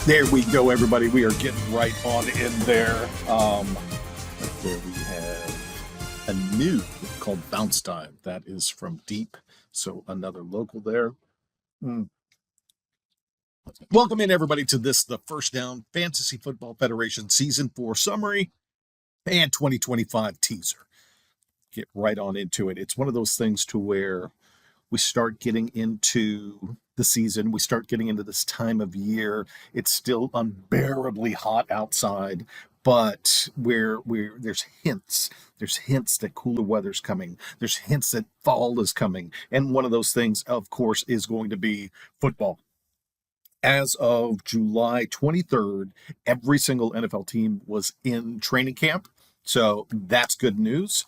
There we go, everybody. We are getting right on in there. Right there we have a new called Bounce Time. That is from Deep. So another local there. Mm. Welcome in, everybody, to the First Down Fantasy Football Federation Season 4 summary and 2025 teaser. Get right on into it. It's one of those things to where we start getting into the season. We start getting into this time of year. It's still unbearably hot outside, but there's hints. There's hints that cooler weather's coming. There's hints that fall is coming. And one of those things, of course, is going to be football. As of July 23rd, every single NFL team was in training camp. So that's good news.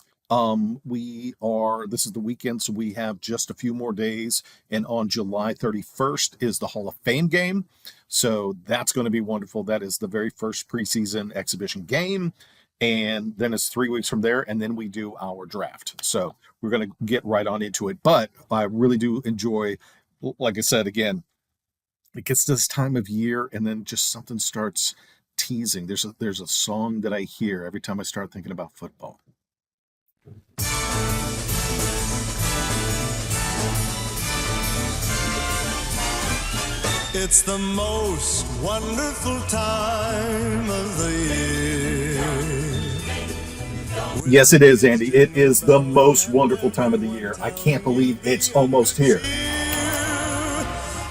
This is the weekend, so we have just a few more days. And on July 31st is the Hall of Fame game. So that's going to be wonderful. That is the very first preseason exhibition game. And then it's 3 weeks from there, and then we do our draft. So we're going to get right on into it. But I really do enjoy, like I said, again, it gets to this time of year, and then just something starts teasing. There's a song that I hear every time I start thinking about football. It's the most wonderful time of the year. Yes, it is, Andy. It is the most wonderful time of the year. I can't believe it's almost here.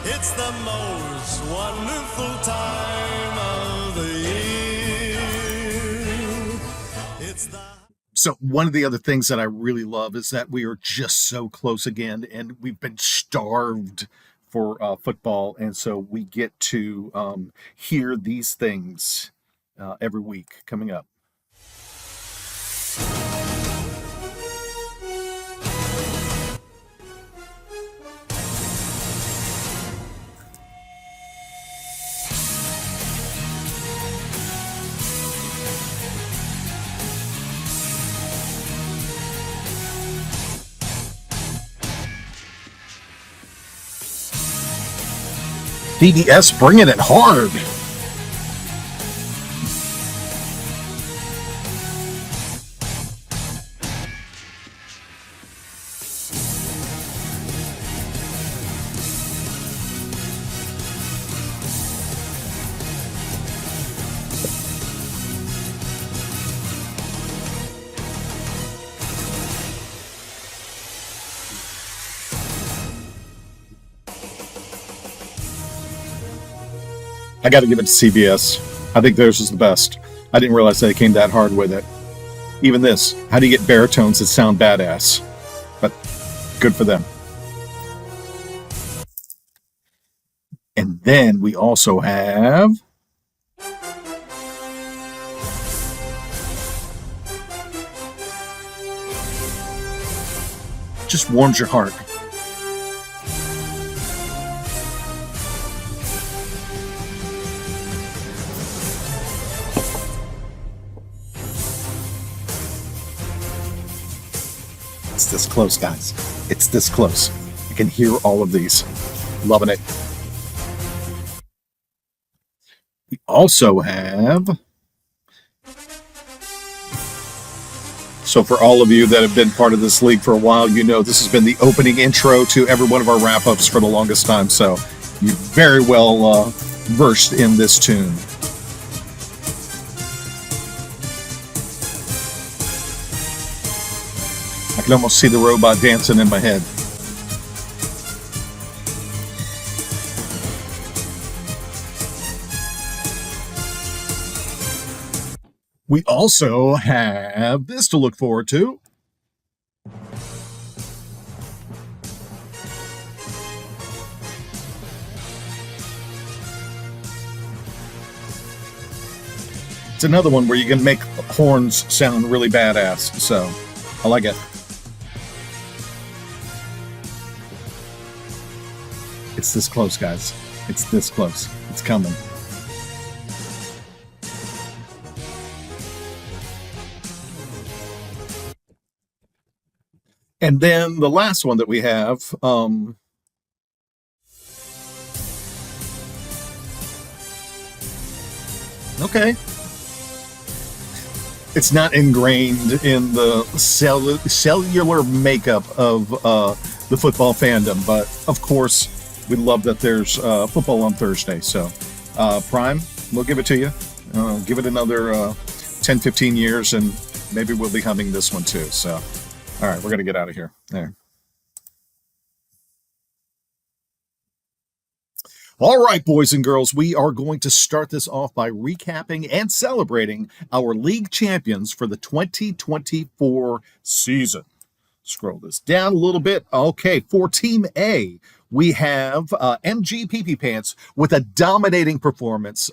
It's the most wonderful time of the year. So one of the other things that I really love is that we are just so close again, and we've been starved for football, and so we get to hear these things every week coming up. DDS bringing it hard. I got to give it to CBS. I think theirs is the best. I didn't realize they came that hard with it. Even this, how do you get baritones that sound badass? But good for them. And then we also have just warms your heart. It's this close, guys. It's this close. I can hear all of these. Loving it. We also have... So for all of you that have been part of this league for a while, you know this has been the opening intro to every one of our wrap-ups for the longest time. So you're very well versed in this tune. I can almost see the robot dancing in my head. We also have this to look forward to. It's another one where you can make horns sound really badass, so I like it. It's this close, guys. It's this close. It's coming. And then the last one that we have, Okay. It's not ingrained in the cellular makeup of the football fandom, but of course, we love that there's football on Thursday. So, Prime, we'll give it to you. Give it another 10, 15 years, and maybe we'll be humming this one too. So, all right, we're going to get out of here. There. All right, boys and girls, we are going to start this off by recapping and celebrating our league champions for the 2024 season. Scroll this down a little bit. Okay, for Team A, we have MGPP Pants with a dominating performance.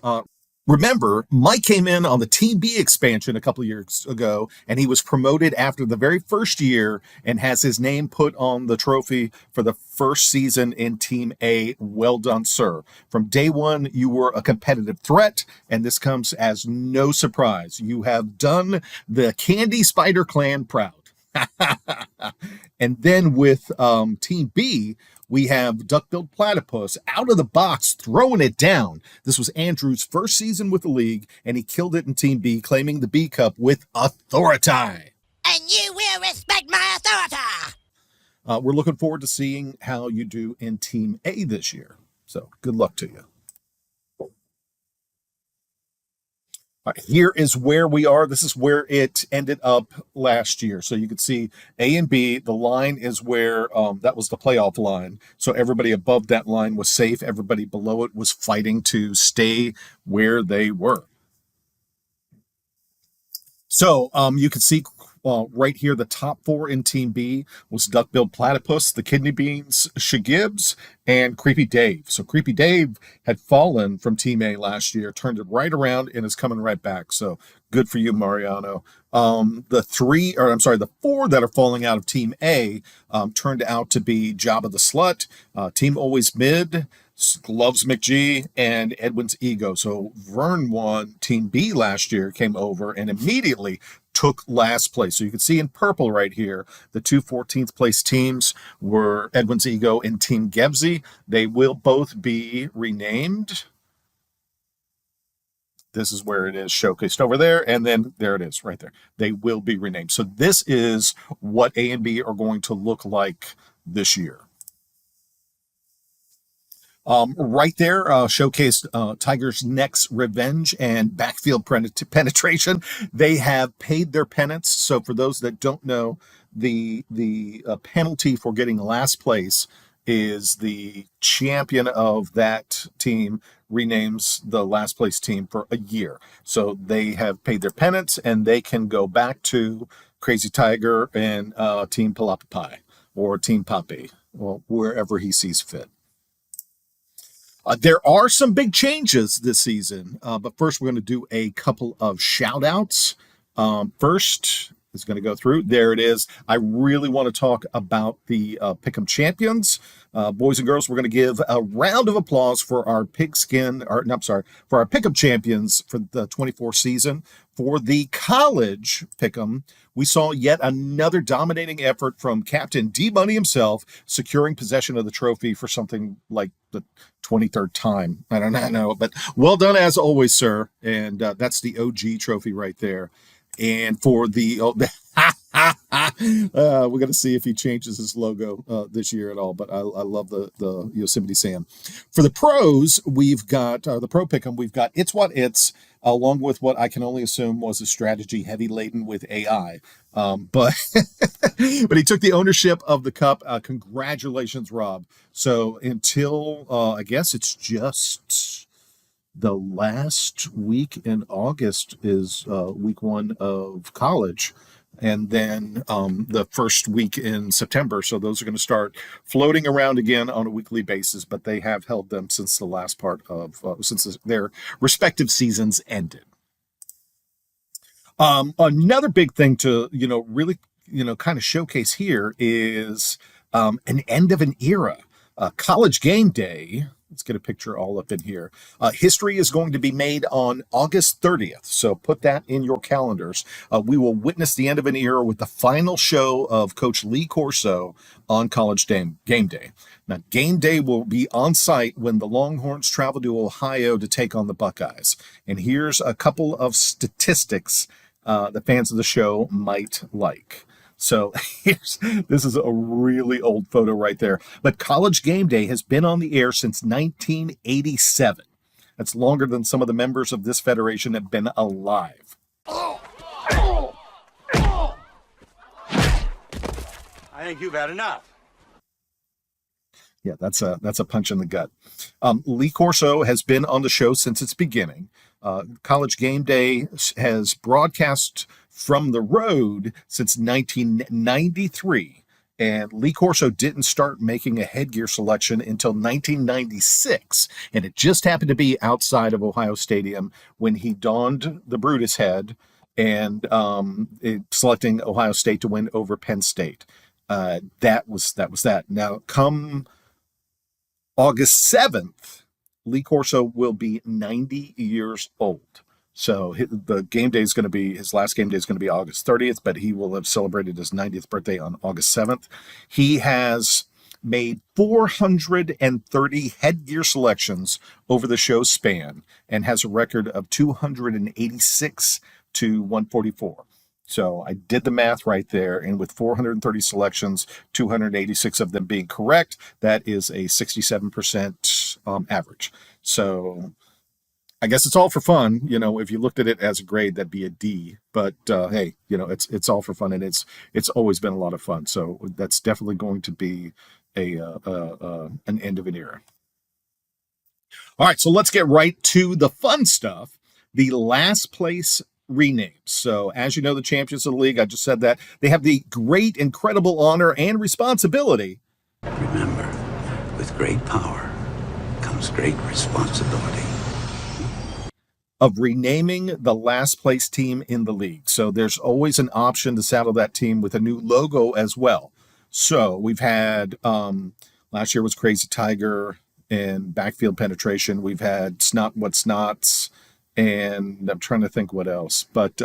Remember, Mike came in on the Team B expansion a couple of years ago, and he was promoted after the very first year and has his name put on the trophy for the first season in Team A. Well done, sir. From day one, you were a competitive threat, and this comes as no surprise. You have done the Candy Spider Clan proud. And then with Team B, we have Duck-billed Platypus out of the box, throwing it down. This was Andrew's first season with the league, and he killed it in Team B, claiming the B Cup with authority. And you will respect my authority. We're looking forward to seeing how you do in Team A this year. So good luck to you. All right, here is where we are. This is where it ended up last year. So you can see A and B. The line is where that was the playoff line. So everybody above that line was safe. Everybody below it was fighting to stay where they were. So you can see right here, the top four in Team B was Duck-billed Platypus, the Kidney Beans, Shagibbs, and Creepy Dave. So Creepy Dave had fallen from Team A last year, turned it right around, and is coming right back. So good for you, Mariano. The four that are falling out of Team A turned out to be Jabba the Slut, Team Always Mid, Loves McG, and Edwin's Ego. So Vern won Team B last year, came over, and immediately took last place. So you can see in purple right here, the two 14th place teams were Edwin's Ego and Team Gebsy. They will both be renamed. This is where it is showcased over there. And then there it is right there. They will be renamed. So this is what A and B are going to look like this year. Right there, showcased Tiger's Neck's Revenge and Backfield Penetration. They have paid their penance. So for those that don't know, the penalty for getting last place is the champion of that team renames the last place team for a year. So they have paid their penance, and they can go back to Crazy Tiger and Team Palapa Pie or Team Poppy or wherever he sees fit. There are some big changes this season, but first we're going to do a couple of shout outs. First is going to go through. There it is. I really want to talk about the Pick'em Champions. Boys and girls, we're going to give a round of applause for our for our Pick'em Champions for the 24 season. For the college Pick'em, we saw yet another dominating effort from Captain D Money himself, securing possession of the trophy for something like the 23rd time. I don't know, but well done as always, sir. And that's the OG trophy right there. And for the we're going to see if he changes his logo this year at all, but I love the Yosemite Sam. For the pros, we've got the Pro Pick'em. We've got It's What It's, along with what I can only assume was a strategy heavy laden with AI. But but he took the ownership of the cup. Congratulations, Rob. So until I guess it's just the last week in August is week one of college, and then the first week in September. So those are going to start floating around again on a weekly basis, but they have held them since the last part of since their respective seasons ended. Another big thing to really kind of showcase here is an end of an era. College Game Day Let's get a picture all up in here. History is going to be made on August 30th, so put that in your calendars. We will witness the end of an era with the final show of Coach Lee Corso on College Game Day. Now, Game Day will be on site when the Longhorns travel to Ohio to take on the Buckeyes. And here's a couple of statistics the fans of the show might like. So this is a really old photo right there. But College Game Day has been on the air since 1987. That's longer than some of the members of this federation have been alive. I think you've had enough. Yeah, that's a punch in the gut. Lee Corso has been on the show since its beginning. College Game Day has broadcast from the road since 1993, and Lee Corso didn't start making a headgear selection until 1996, and it just happened to be outside of Ohio Stadium when he donned the Brutus head and selecting Ohio State to win over Penn State. That was that. Now, come August 7th, Lee Corso will be 90 years old. So the game day is going to be, his last game day is going to be August 30th, but he will have celebrated his 90th birthday on August 7th. He has made 430 headgear selections over the show's span and has a record of 286 to 144. So I did the math right there, and with 430 selections, 286 of them being correct, that is a 67% average. So I guess it's all for fun. You know, if you looked at it as a grade, that'd be a D. But hey, you know, it's all for fun, and it's always been a lot of fun. So that's definitely going to be an end of an era. All right, so let's get right to the fun stuff. The last place renames. So as you know, the champions of the league, I just said that, they have the great, incredible honor and responsibility. Remember, with great power comes great responsibility. Of renaming the last place team in the league. So there's always an option to saddle that team with a new logo as well. So we've had, last year was Crazy Tiger and Backfield Penetration. We've had Snot What Snots, and I'm trying to think what else. But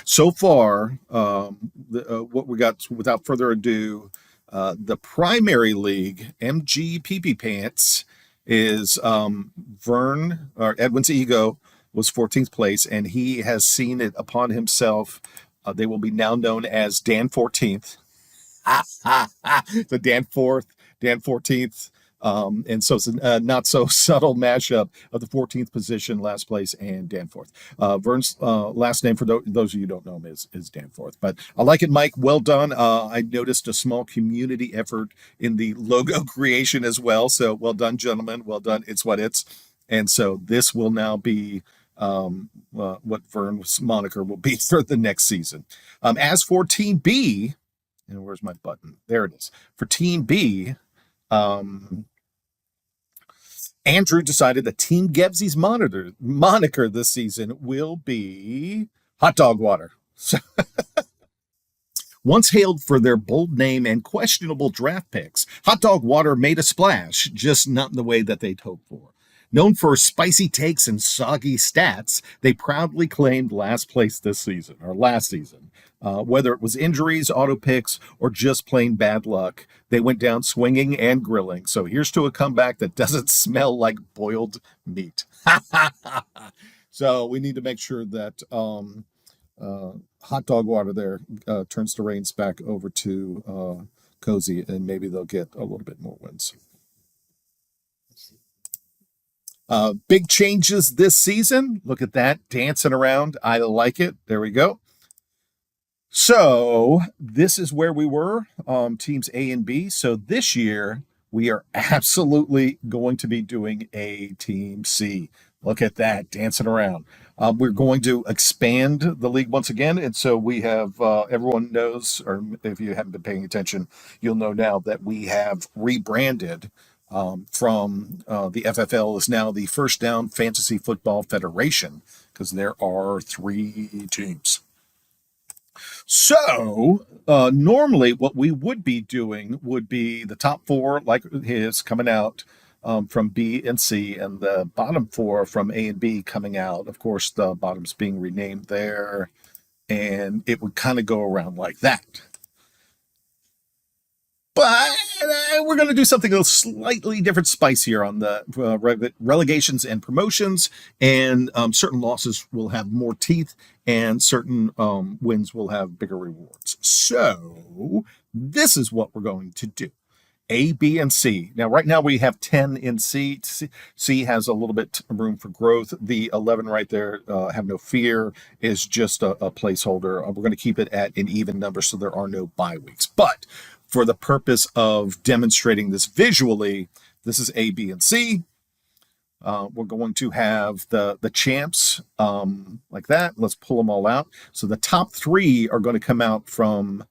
so far, what we got, without further ado, the primary league, MGPP Pants, is Vern, or Edwin's Ego, was 14th place, and he has seen it upon himself. They will be now known as Dan 14th. The Dan 4th, Dan 14th. And so it's a not so subtle mashup of the 14th position, last place, and Dan 4th. Vern's last name, for those of you who don't know him, is Dan 4th. But I like it, Mike. Well done. I noticed a small community effort in the logo creation as well. So well done, gentlemen. Well done. It's what it's. And so this will now be what Vern's moniker will be for the next season. As for Team B, and where's my button? There it is. For Team B, Andrew decided that Team Gebsy's moniker this season will be Hot Dog Water. So once hailed for their bold name and questionable draft picks, Hot Dog Water made a splash, just not in the way that they'd hoped for. Known for spicy takes and soggy stats, they proudly claimed last place this season, or last season. Whether it was injuries, auto picks, or just plain bad luck, they went down swinging and grilling. So here's to a comeback that doesn't smell like boiled meat. So we need to make sure that Hot Dog Water there turns the reins back over to Cozy, and maybe they'll get a little bit more wins. Big changes this season. Look at that, dancing around. I like it. There we go. So this is where we were, teams A and B. So this year, we are absolutely going to be doing a Team C. Look at that, dancing around. We're going to expand the league once again. And so we have, everyone knows, or if you haven't been paying attention, you'll know now that we have rebranded from the FFL is now the First Down Fantasy Football Federation, because there are 3 teams. So normally what we would be doing would be the top 4, like his, coming out from B and C, and the bottom 4 from A and B coming out. Of course, the bottoms being renamed there, and it would kind of go around like that. But we're going to do something a little slightly different, spicier on the relegations and promotions. And certain losses will have more teeth, and certain wins will have bigger rewards. So this is what we're going to do. A, B, and C. Now, right now we have 10 in C. C has a little bit of room for growth. The 11 right there, have no fear, is just a placeholder. We're going to keep it at an even number so there are no bye weeks. But for the purpose of demonstrating this visually, this is A, B, and C. We're going to have the champs like that. Let's pull them all out. So the top 3 are going to come out from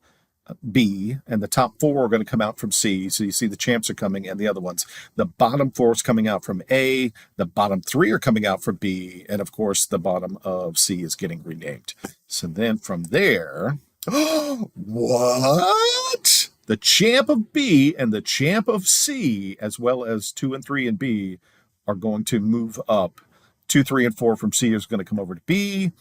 B, and the top 4 are going to come out from C. So you see the champs are coming and the other ones. The bottom 4 is coming out from A, the bottom 3 are coming out from B, and of course the bottom of C is getting renamed. So then from there, what? The champ of B and the champ of C, as well as 2 and 3 in B, are going to move up. 2, 3, and 4 from C is going to come over to B.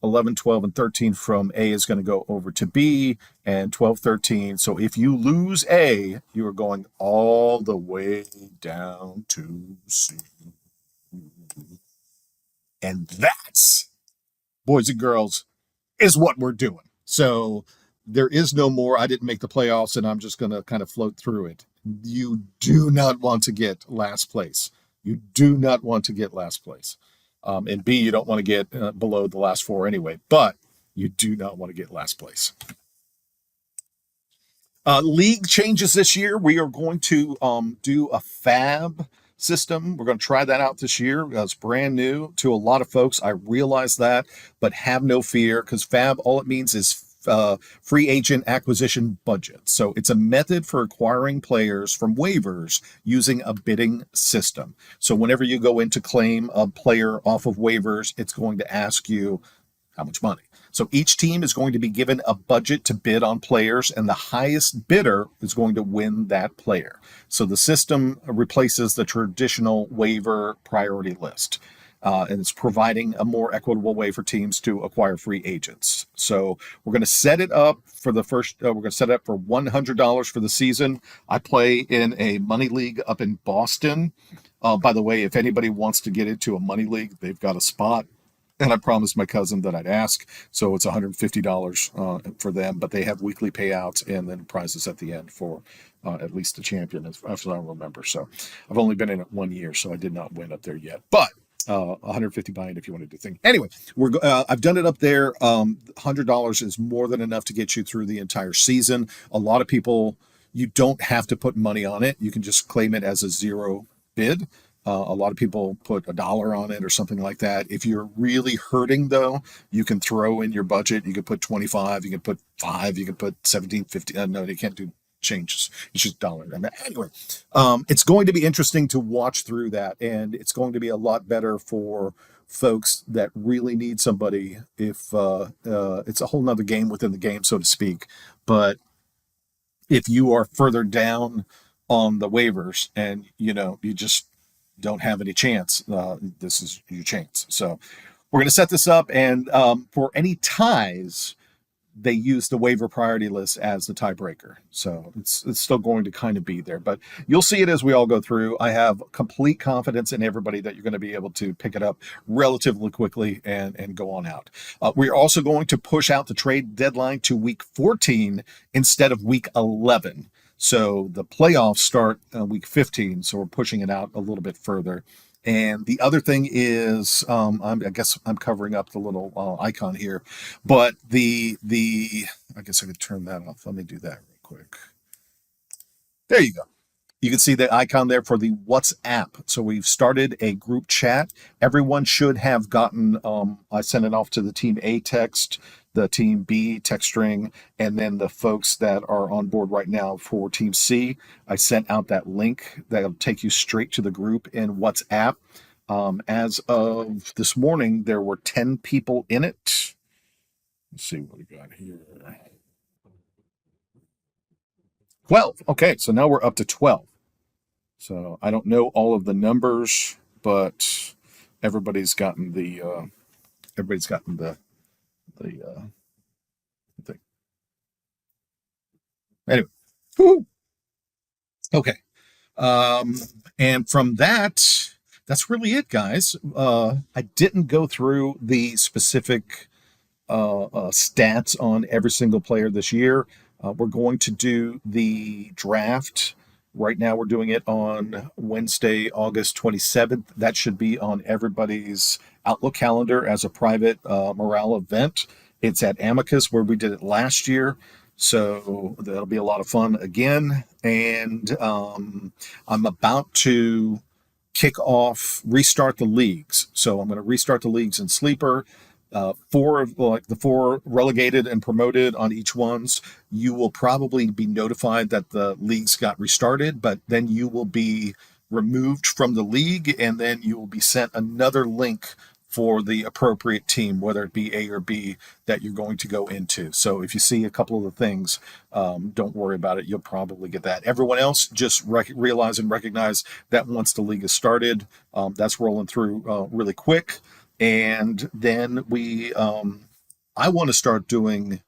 11, 12, and 13 from A is going to go over to B, and 12, 13. So if you lose A, you are going all the way down to C. And that's, boys and girls, is what we're doing. So there is no more, I didn't make the playoffs and I'm just going to kind of float through it. You do not want to get last place. You do not want to get last place. And B, you don't want to get below the last 4 anyway, but you do not want to get last place. League changes this year. We are going to do a FAB system. We're going to try that out this year. It's brand new to a lot of folks. I realize that, but have no fear, because FAB, all it means is free agent acquisition budget. So it's a method for acquiring players from waivers using a bidding system. So whenever you go in to claim a player off of waivers, it's going to ask you how much money. So each team is going to be given a budget to bid on players, and the highest bidder is going to win that player. So the system replaces the traditional waiver priority list. And it's providing a more equitable way for teams to acquire free agents. So we're going to set it up for the first, we're going to set it up for $100 for the season. I play in a money league up in Boston. By the way, if anybody wants to get into a money league, they've got a spot. And I promised my cousin that I'd ask. So it's $150 for them, but they have weekly payouts and then prizes at the end for at least the champion, as I remember. So I've only been in it 1 year, so I did not win up there yet. But 150 buy-in if you want to do things. Anyway, I've done it up there. $100 is more than enough to get you through the entire season. A lot of people, you don't have to put money on it. You can just claim it as a zero bid. A lot of people put $1 on it or something like that. If you're really hurting, though, you can throw in your budget. You can put 25, you can put 5, you can put 17.50. No, you can't do changes. It's just dollar. Anyway, it's going to be interesting to watch through that, and it's going to be a lot better for folks that really need somebody. If it's a whole nother game within the game, so to speak. But if you are further down on the waivers and you just don't have any chance, this is your chance. So we're going to set this up, and for any ties, they use the waiver priority list as the tiebreaker. So it's still going to kind of be there, but you'll see it as we all go through. I have complete confidence in everybody that you're going to be able to pick it up relatively quickly and go on out. We're also going to push out the trade deadline to week 14 instead of week 11. So the playoffs start week 15, so we're pushing it out a little bit further. And the other thing is, I guess I'm covering up the little icon here, but I guess I could turn that off. Let me do that real quick. There you go. You can see the icon there for the WhatsApp. So we've started a group chat. Everyone should have gotten, I sent it off to the team A text, the team B text string, and then the folks that are on board right now for team C. I sent out that link that'll take you straight to the group in WhatsApp. As of this morning, there were 10 people in it. Let's see what we got here. 12. Okay, so now we're up to 12. So I don't know all of the numbers, but everybody's gotten the thing. Anyway, whew. Okay. And from that, that's really it, guys. I didn't go through the specific stats on every single player this year. We're going to do the draft. Right now, we're doing it on Wednesday, August 27th. That should be on everybody's Outlook calendar as a private morale event. It's at Amicus, where we did it last year. So that'll be a lot of fun again. And I'm about to restart the leagues. So I'm going to restart the leagues in Sleeper. The four relegated and promoted on each ones, you will probably be notified that the leagues got restarted, but then you will be removed from the league, and then you will be sent another link for the appropriate team, whether it be A or B, that you're going to go into. So if you see a couple of the things, don't worry about it. You'll probably get that. Everyone else, just realize and recognize that once the league is started, that's rolling through really quick. And then I want to start doing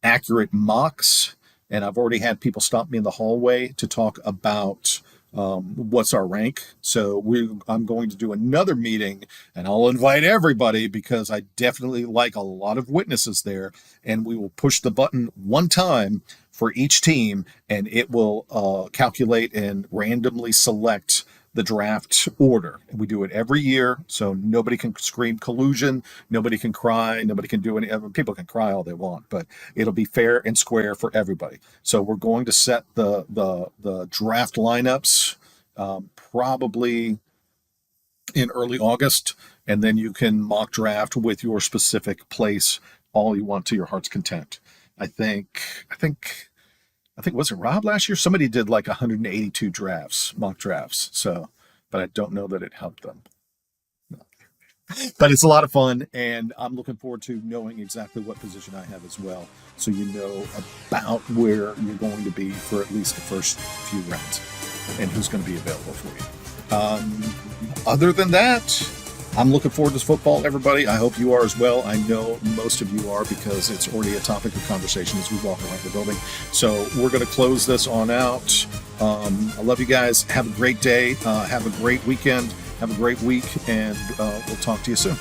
accurate mocks. And I've already had people stop me in the hallway to talk about what's our rank. So I'm going to do another meeting, and I'll invite everybody because I definitely like a lot of witnesses there. And we will push the button one time for each team, and it will calculate and randomly select the draft order. We do it every year, so nobody can scream collusion, nobody can cry, nobody can do any. People can cry all they want, but it'll be fair and square for everybody. So we're going to set the draft lineups probably in early August, and then you can mock draft with your specific place all you want to your heart's content. I think was it Rob last year? Somebody did like 182 mock drafts. So, but I don't know that it helped them. But it's a lot of fun, and I'm looking forward to knowing exactly what position I have as well, so you know about where you're going to be for at least the first few rounds and who's going to be available for you. Other than that, I'm looking forward to football, everybody. I hope you are as well. I know most of you are, because it's already a topic of conversation as we walk around the building. So we're going to close this on out. I love you guys. Have a great day. Have a great weekend. Have a great week, and we'll talk to you soon.